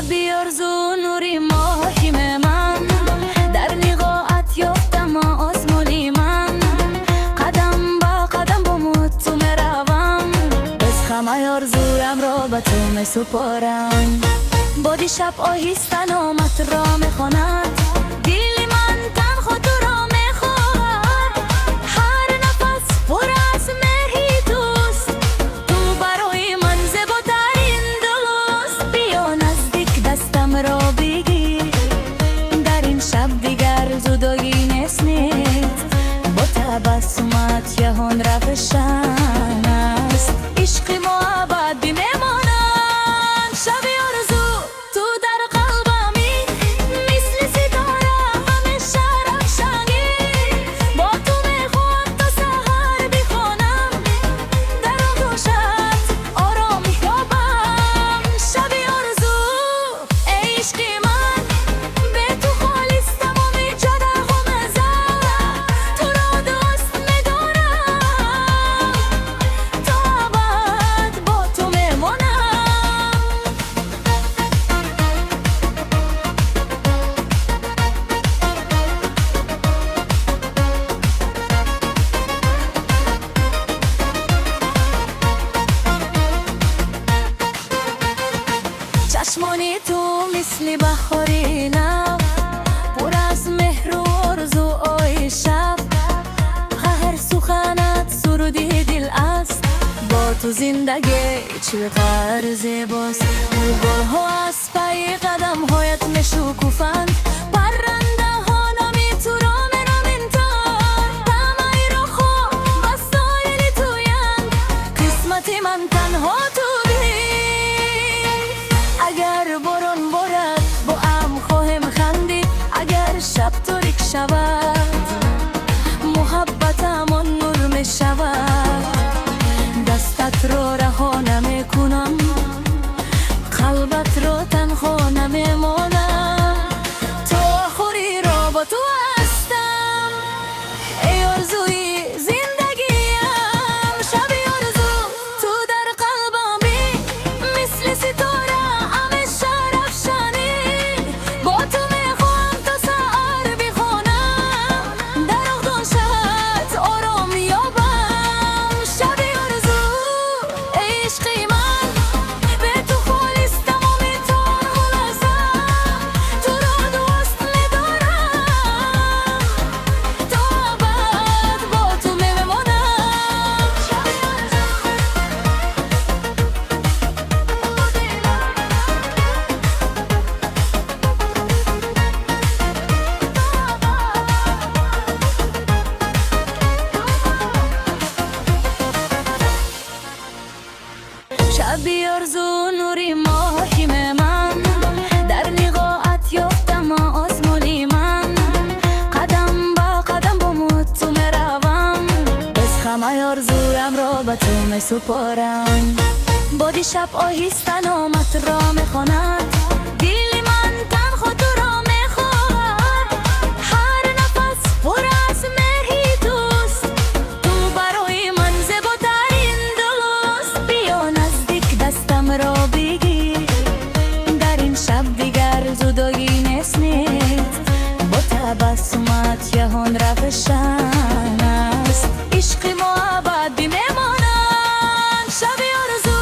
شبی آرزو نوری ماهیم من در نقاعت یافتم آزمونی من قدم با قدم بموت تو مروم بس خمه آرزویم را به تو مسپارم بادی شب آهستن آمد را میخواند دل من تنها تو را میخواهد هر نفس پر از مهی توست تو برای من زیباترین دوست بیا نزدیک دستم را بگیر در این شب دیگر جدایی نیست با تبسمت جهان روشن است عشق ما ابد بمیماند شبی آرزو تو در قلبمی مثل ستاره همیشه روشنی با تو میخوام تا سحر بخوانم در آغوشت آرام یابم شبی آرزو ای عشق من به تو خالص تمامی جده و مزه تو را دوست میدارم تا ابد با تو میمانم چشمانی تو مثل بهاری نو پر از مهر و آرزو آی شب هر سخنت سرودی دل است با تو زندگی چقدر زیباست گلها از پای قدم هایت میشکوفند پرنده ها نامی تو را مینامند تمای را خواب وسایل تویند قسمت من تنها تو اگر باران بارد با هم خواهم خندید اگر شب تاریک شود محبتمان نور می شود دستت را رها نمی کنم قلبت را تنها نمی مانم تا آخری را با تو هستم ای آرزوی زندگیم شبی آرزو تو در قلبمی مثل ستاره همیشه روشنی با تو میخوام تا سحر بخوانم در آغوشت آرام یابم شبی آرزو ای عشق من به تو خالص تمامی تنها لحظه تو را دوست میدارم تا ابد با تو میمانم شبی شبی آرزو نوری ماهیم من در نقاعت یافتم آزمونی من قدم با قدم بموت تو میروم بس خمه آرزویم را به تو میسپارم بادی شب آهستن آمد را میخواند دل من تنها تو را میخواهد هر نفس پر از مهی توست تو برای من زیباترین دوست بیا نزدیک دستم را بگیر در این شب دیگر جدایی نیست با تبسمت جهان روشن است عشق ما ابد بمیماند شبی آرزو